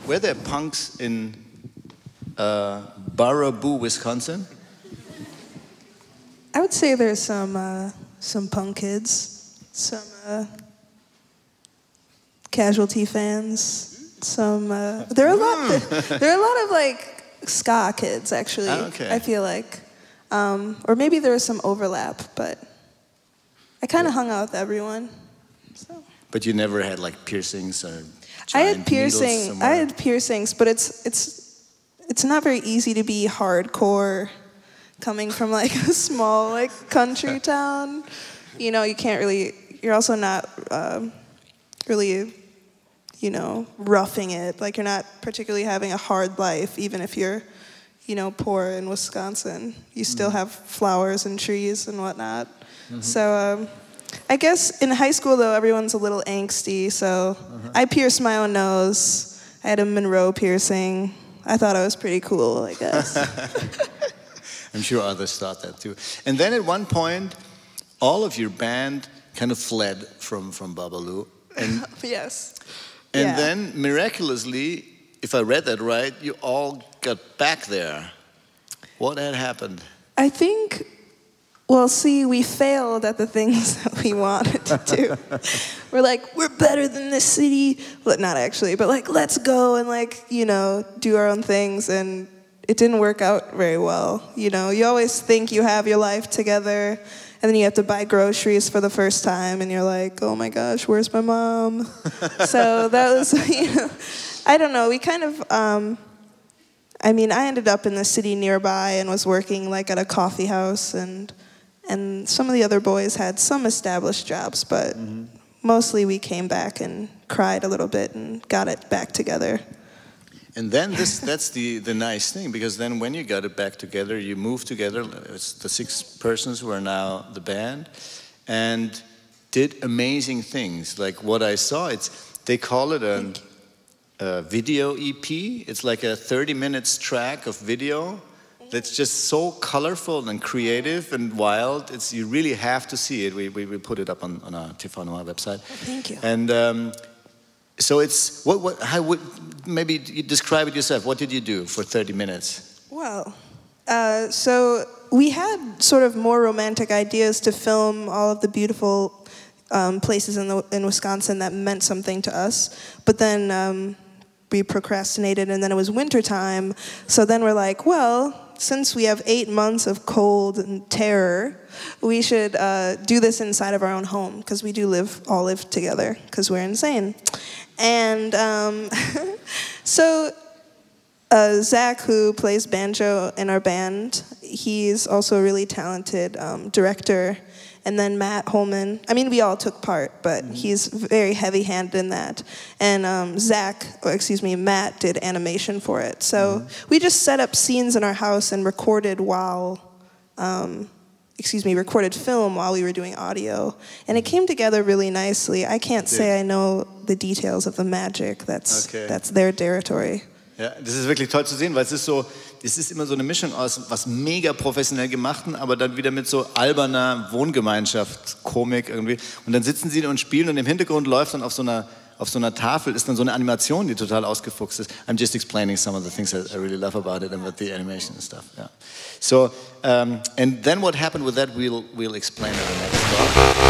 were there punks in Baraboo, Wisconsin? I would say there's some punk kids, some Casualty fans, some. There are a lot of like ska kids actually. Okay. I feel like, or maybe there was some overlap, but I kind of hung out with everyone. So. But you never had like piercings or. I had piercings, but it's not very easy to be hardcore coming from like a small like country town. You know, you can't really. You're also not really, you know, roughing it. Like you're not particularly having a hard life, even if you're, you know, poor in Wisconsin. You still have flowers and trees and whatnot. Mm-hmm. So. I guess in high school, though, everyone's a little angsty, so I pierced my own nose. I had a Monroe piercing. I thought I was pretty cool, I guess. I'm sure others thought that, too. And then at one point, all of your band kind of fled from Babalu. And, yes. And then, miraculously, if I read that right, you all got back there. What had happened? I think... Well, see, we failed at the things that we wanted to do. We're like, we're better than this city. Well, not actually, but like, let's go and like, you know, do our own things. And it didn't work out very well. You know, you always think you have your life together, and then you have to buy groceries for the first time, and you're like, oh my gosh, where's my mom? So that was, you know, I don't know. We kind of, I mean, I ended up in the city nearby and was working like at a coffee house, and some of the other boys had some established jobs, but mostly we came back and cried a little bit and got it back together. And then that's the nice thing, because then when you got it back together, you moved together. It's the 6 persons who are now the band, and did amazing things. Like what I saw, they call it a video EP. It's like a 30 minutes track of video. That's just so colorful and creative and wild. You really have to see it. We put it up on our TV Noir website. Oh, thank you. And so it's maybe you describe it yourself. What did you do for 30 minutes? Well, so we had sort of more romantic ideas to film all of the beautiful places in Wisconsin that meant something to us, but then we procrastinated, and then it was wintertime. So then we're like, well, since we have 8 months of cold and terror, we should do this inside of our own home, because we do all live together, because we're insane. And so Zach, who plays banjo in our band, he's also a really talented director. And then Matt Holman, I mean, we all took part, but he's very heavy-handed in that. And Matt did animation for it. So we just set up scenes in our house and recorded recorded film while we were doing audio. And it came together really nicely. I can't say I know the details of the magic. That's their territory. Ja, das ist wirklich toll zu sehen, weil es ist immer so eine Mischung aus was mega professionell gemachten, aber dann wieder mit so alberner Wohngemeinschaft, Komik irgendwie. Und dann sitzen sie und spielen, und im Hintergrund läuft dann auf so einer Tafel ist dann so eine Animation, die total ausgefuchst ist. I'm just explaining some of the things I really love about it and about the animation and stuff. Yeah. So, and then what happened with that, we'll explain in the next talk.